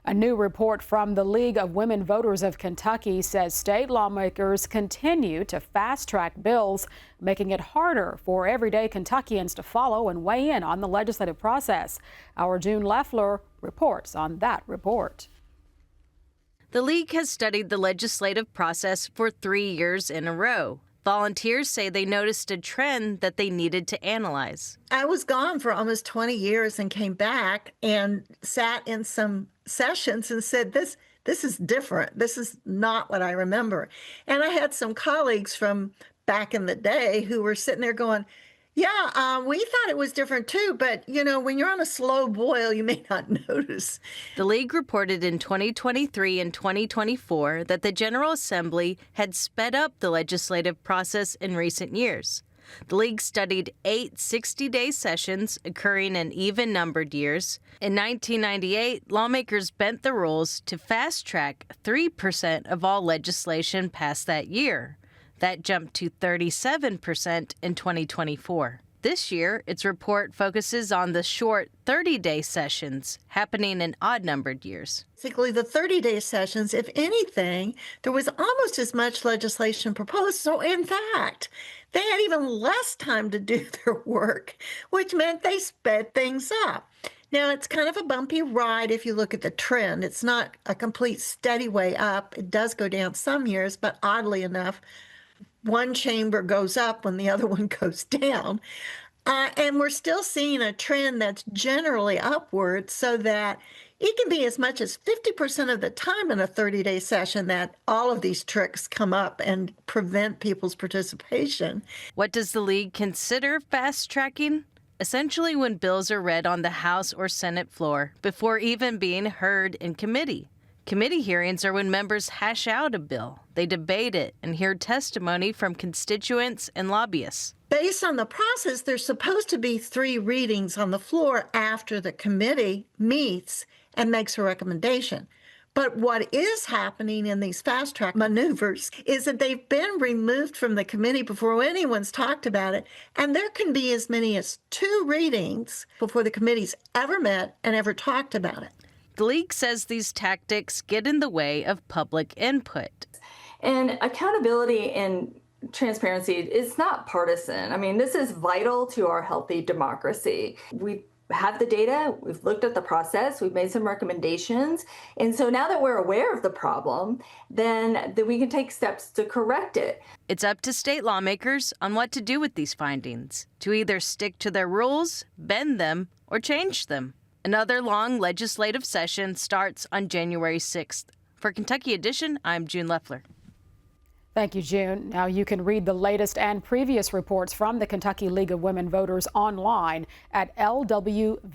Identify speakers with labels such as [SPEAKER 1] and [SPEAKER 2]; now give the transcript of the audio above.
[SPEAKER 1] A new report from the League of Women Voters of Kentucky says state lawmakers continue to fast-track bills, making it harder for everyday Kentuckians to follow and weigh in on the legislative process. Our June Leffler reports on that report.
[SPEAKER 2] The League has studied the legislative process for 3 years in a row. Volunteers say they noticed a trend that they needed to analyze.
[SPEAKER 3] I was gone for almost 20 years and came back and sat in some sessions and said, this is different. This is not what I remember. And I had some colleagues from back in the day who were sitting there going, yeah, we thought it was different too, but when you're on a slow boil, you may not notice.
[SPEAKER 2] The League reported in 2023 and 2024 that the General Assembly had sped up the legislative process in recent years. The League studied 8 60-day sessions occurring in even-numbered years. In 1998, lawmakers bent the rules to fast-track 3% of all legislation passed that year. That jumped to 37% in 2024. This year, its report focuses on the short 30-day sessions happening in odd-numbered years.
[SPEAKER 3] Basically, the 30-day sessions, if anything, there was almost as much legislation proposed. So, in fact, they had even less time to do their work, which meant they sped things up. Now, it's kind of a bumpy ride if you look at the trend. It's not a complete steady way up. It does go down some years, but oddly enough, one chamber goes up when the other one goes down. And we're still seeing a trend that's generally upward, so that it can be as much as 50% of the time in a 30-day session that all of these tricks come up and prevent people's participation.
[SPEAKER 2] What does the League consider fast-tracking? Essentially when bills are read on the House or Senate floor before even being heard in committee. Committee hearings are when members hash out a bill. They debate it and hear testimony from constituents and lobbyists.
[SPEAKER 3] Based on the process, there's supposed to be 3 readings on the floor after the committee meets and makes a recommendation. But what is happening in these fast-track maneuvers is that they've been removed from the committee before anyone's talked about it, and there can be as many as 2 readings before the committee's ever met and ever talked about it.
[SPEAKER 2] The League says these tactics get in the way of public input.
[SPEAKER 4] And accountability and transparency is not partisan. I mean, this is vital to our healthy democracy. We have the data, we've looked at the process, we've made some recommendations. And so now that we're aware of the problem, then we can take steps to correct it.
[SPEAKER 2] It's up to state lawmakers on what to do with these findings, to either stick to their rules, bend them, or change them. Another long legislative session starts on January 6th. For Kentucky Edition, I'm June Leffler.
[SPEAKER 1] Thank you, June. Now you can read the latest and previous reports from the Kentucky League of Women Voters online at lwvky.org.